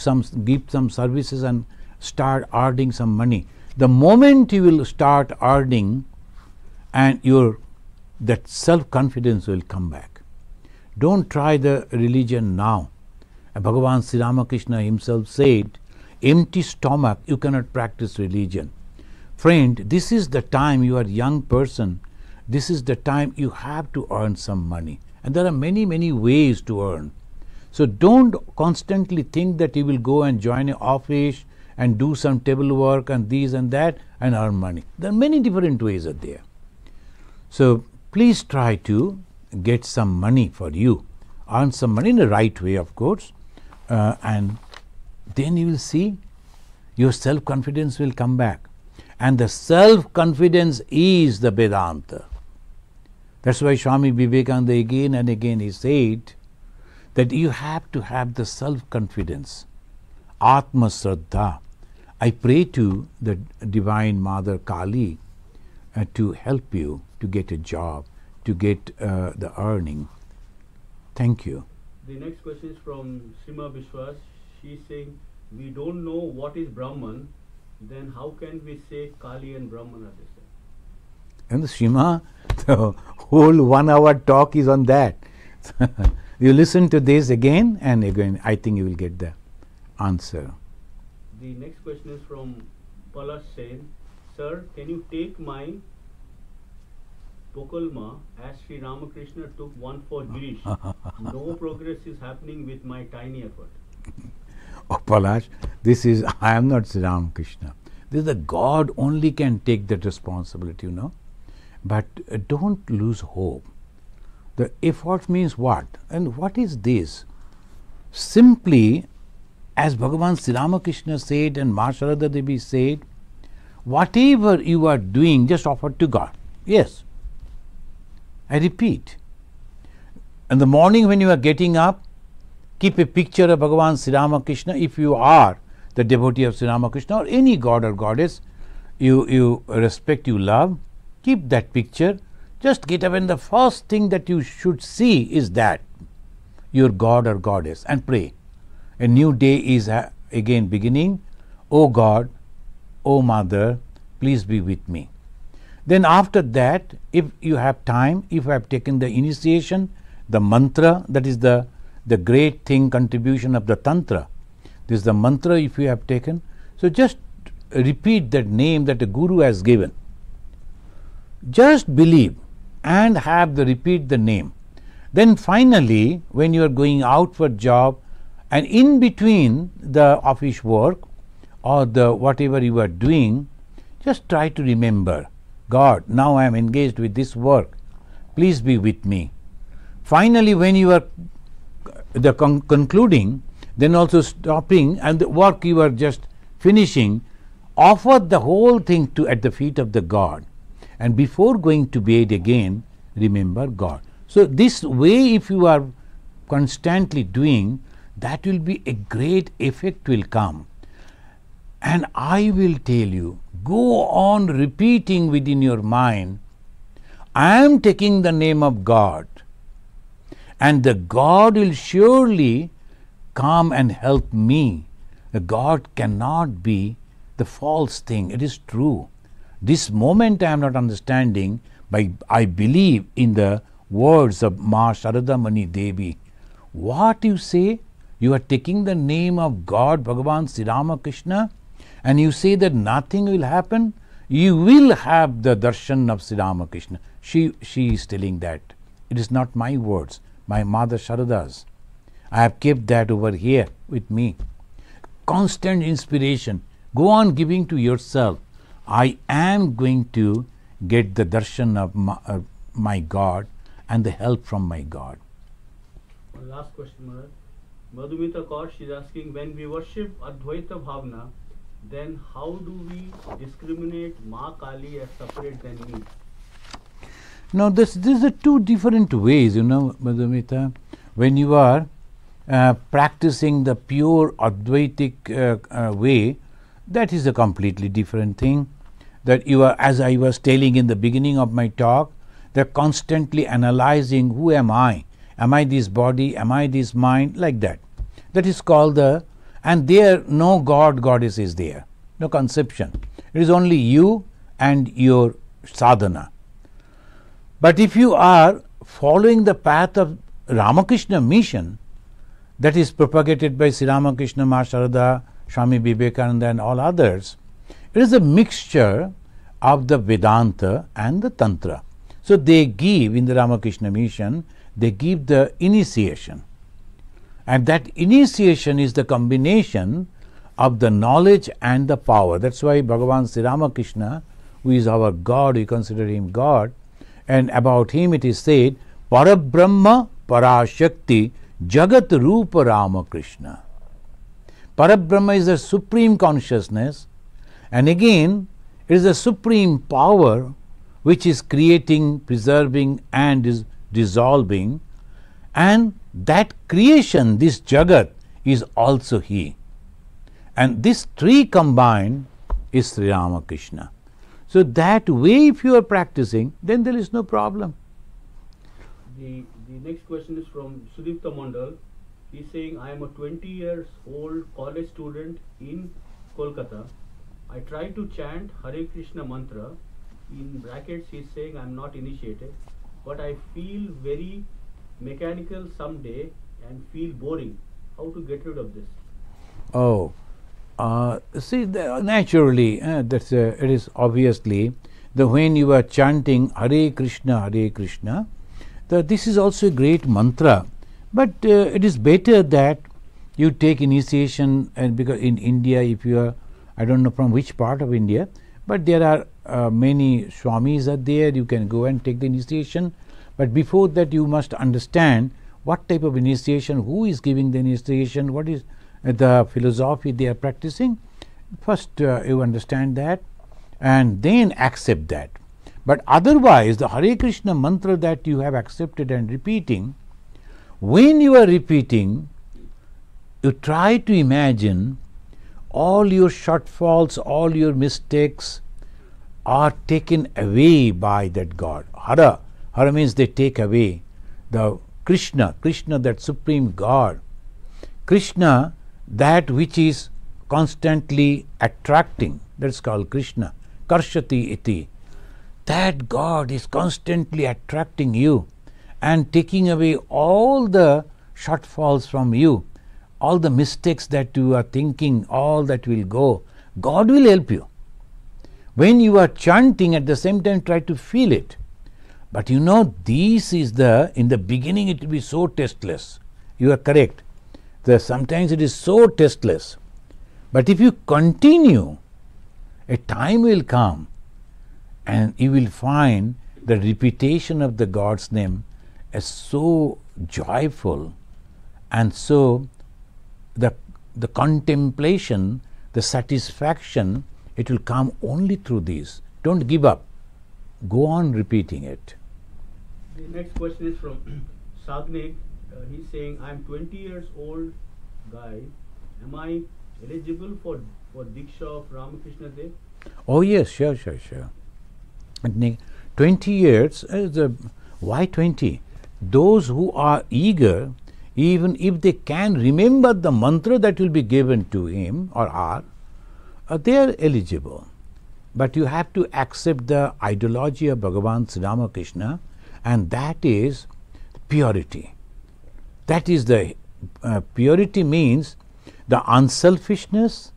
some services and start earning some money. The moment you will start earning, and that self-confidence will come back. Don't try the religion now. Bhagavan Sri Ramakrishna himself said, empty stomach, you cannot practice religion. Friend, this is the time you are a young person. This is the time you have to earn some money. And there are many, many ways to earn. So don't constantly think that you will go and join an office and do some table work and this and that and earn money. There are many different ways are there. So please try to get some money for you. Earn some money in the right way, of course. And then you will see your self-confidence will come back. And the self-confidence is the Vedanta. That's why Swami Vivekananda again and again he said that you have to have the self-confidence, Atma Shraddha. I pray to the Divine Mother Kali to help you to get a job, to get the earning. Thank you. The next question is from Sima Vishwas. She's saying, we don't know what is Brahman, then how can we say Kali and Brahman are the same? And the Sima, the whole 1 hour talk is on that. You listen to this again and again, I think you will get the answer. The next question is from Palash Sen. Sir, can you take my Pokalma as Sri Ramakrishna took one for Girish? No progress is happening with my tiny effort. Oh Palash, I am not Sri Ramakrishna. This is the God only can take that responsibility, you know. But don't lose hope. The effort means what? And what is this? Simply, as Bhagavan Sri Ramakrishna said and Ma Sharada Devi said, whatever you are doing, just offer to God. Yes. I repeat. In the morning when you are getting up, keep a picture of Bhagavan Sri Ramakrishna. If you are the devotee of Sri Ramakrishna or any god or goddess you respect, you love, keep that picture. Just get up and the first thing that you should see is that your God or Goddess and pray. A new day is again beginning. O God, O Mother, please be with me. Then after that, if you have time, if you have taken the initiation, the mantra, that is the great thing, contribution of the Tantra. This is the mantra if you have taken. So just repeat that name that the Guru has given. Just believe and repeat the name. Then finally, when you are going out for job and in between the office work or the whatever you are doing, just try to remember, God, now I am engaged with this work. Please be with me. Finally, when you are concluding, then also stopping and the work you are just finishing, offer the whole thing at the feet of the God. And before going to bed again, remember God. So this way, if you are constantly doing, that will be a great effect will come. And I will tell you, go on repeating within your mind, I am taking the name of God, and the God will surely come and help me. The God cannot be the false thing. It is true. This moment I am not understanding, but I believe in the words of Ma Sharada Mani Devi. What you say? You are taking the name of God, Bhagavan Sri Ramakrishna, and you say that nothing will happen. You will have the darshan of Sri Ramakrishna. She is telling that. It is not my words, my Mother Sharada's. I have kept that over here with me. Constant inspiration. Go on giving to yourself. I am going to get the darshan of my God and the help from my God. One last question, Madhumita Kaur, she is asking, when we worship Advaita Bhavana, then how do we discriminate Ma Kali as separate than me? Now, this are two different ways, Madhumita. When you are practicing the pure Advaitic way, that is a completely different thing. That you are, as I was telling in the beginning of my talk, they are constantly analyzing, who am I? Am I this body? Am I this mind? Like that. That is called and there no God, Goddess is there. No conception. It is only you and your sadhana. But if you are following the path of Ramakrishna mission, that is propagated by Sri Ramakrishna, Ma Sharada, Swami Vivekananda and all others, it is a mixture of the Vedanta and the Tantra. So they give, in the Ramakrishna mission, they give the initiation. And that initiation is the combination of the knowledge and the power. That's why Bhagavan Sri Ramakrishna, who is our God, we consider him God, and about him it is said, Parabrahma Parashakti Jagat Rupa Ramakrishna. Parabrahma is the supreme consciousness, and again it is the supreme power which is creating, preserving and is dissolving, and that creation, this Jagat, is also he. And this three combined is Sri Ramakrishna. So that way if you are practicing, then there is no problem. The next question is from Sudipta Mandal. He is saying, I am a 20 years old college student in Kolkata. I try to chant Hare Krishna mantra. In brackets he is saying I am not initiated, but I feel very mechanical someday and feel boring. How to get rid of this? Oh, see, naturally, it is obviously when you are chanting Hare Krishna, this is also a great mantra. But it is better that you take initiation, and because in India, if you are, I don't know from which part of India, but there are many Swamis are there, you can go and take the initiation. But before that, you must understand what type of initiation, who is giving the initiation, what is the philosophy they are practicing. First, you understand that and then accept that. But otherwise, the Hare Krishna mantra that you have accepted and repeating, when you are repeating, you try to imagine all your shortfalls, all your mistakes are taken away by that God. Hara means they take away. The Krishna, Krishna, that supreme God, Krishna, that which is constantly attracting, that's called Krishna, Karshati iti. That God is constantly attracting you and taking away all the shortfalls from you, all the mistakes that you are thinking, all that will go. God will help you. When you are chanting, at the same time try to feel it. But you know, this is in the beginning it will be so tasteless. You are correct. Sometimes it is so tasteless. But if you continue, a time will come and you will find the repetition of the God's name as so joyful, and so the contemplation, the satisfaction, it will come only through this. Don't give up. Go on repeating it. The next question is from Sagnik. He's saying, I'm 20 years old guy. Am I eligible for Diksha of Ramkrishna Dev? Oh yes, sure. 20 years, why 20? Those who are eager, even if they can remember the mantra that will be given to him or her, they are eligible. But you have to accept the ideology of Bhagavan Sri Ramakrishna, and that is purity. That is the purity means the unselfishness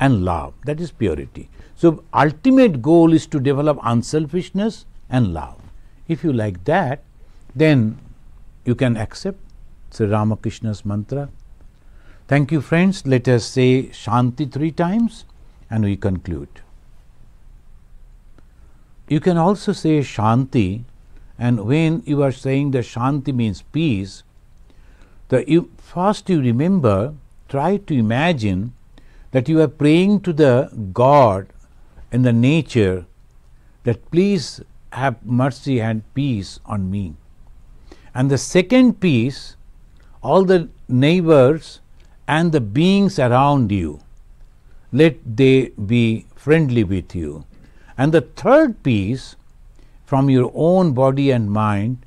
and love. That is purity. So ultimate goal is to develop unselfishness and love. If you like that, then you can accept Sri Ramakrishna's mantra. Thank you, friends. Let us say Shanti 3 times and we conclude. You can also say Shanti, and when you are saying the Shanti means peace, first you remember, try to imagine that you are praying to the God in the nature that please have mercy and peace on me. And the second peace, all the neighbors and the beings around you, let they be friendly with you. And the third peace, from your own body and mind,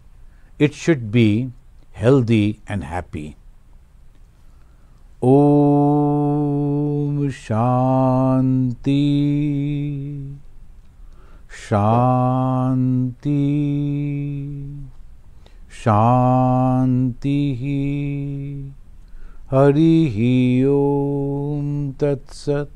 it should be healthy and happy. Om Shanti Shanti Shanti Harihi Om Tat Sat.